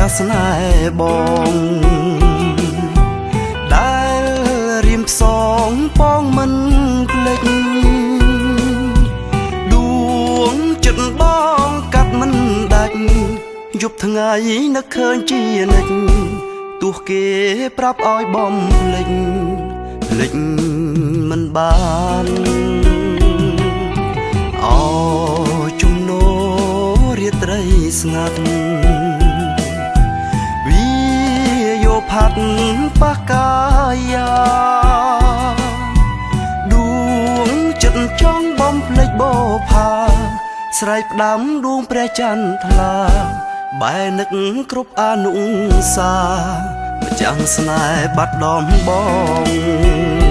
ស់ស្នេហ៍បងដែលរៀមផ្សងបងមិនភ្លេចដួងចិត្តបងកាត់មិនដាច់យប់ថ្ងៃនឹកឃើញជានិច្ចទោះគេប្រាប់ឲ្យបំភ្លេចភ្លេចមិនបានអូជំនោរាត្រីស្ងាត់វាយោផាត់ប៉ះកាយាដួងចិត្តចង់បំភ្លេចបោផាស្រែកផ្ដាំដួងព្រះច័ន្ទថ្លាបែនឹកគ្រប់អនុសាម្ចាំងស្នេហ៍បាត់ដំបង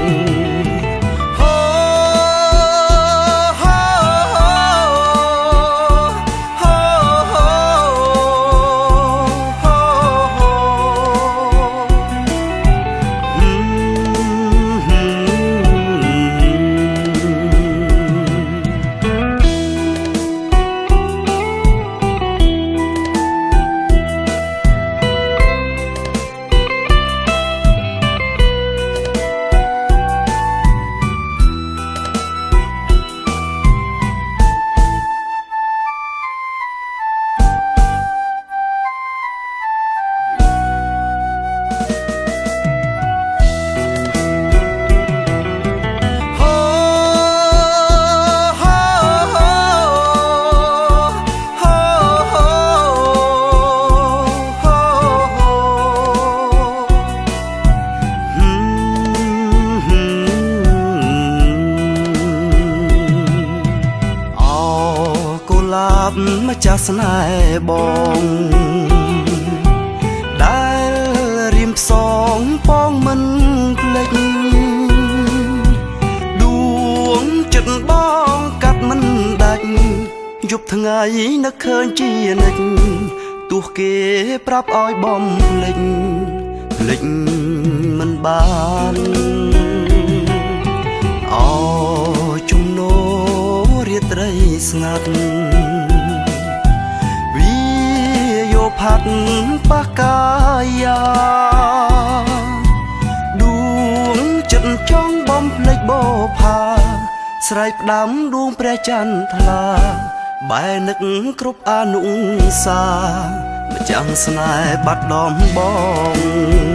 ម្ចាស់ស្នេហ៍បងដែលរៀមផ្សងបងមិនភ្លេចដួងចិត្តបងកាត់មិនដាច់យប់ថ្ងៃនឹកឃើញជានិច្ចទោះគេប្រាប់ឲ្យបំភ្លេចភ្លេចមិនបានអូជំនោរាត្រីស្ងាត់ផាត់ប៉ះកាយាដួងចិត្តចង់បំភ្លេចបោផាស្រែកផ្ដាំដួងព្រះច័ន្ទថ្លាបែនឹកគ្រប់អនុសាម្ចាំងស្នេហ៍បាត់ដំបង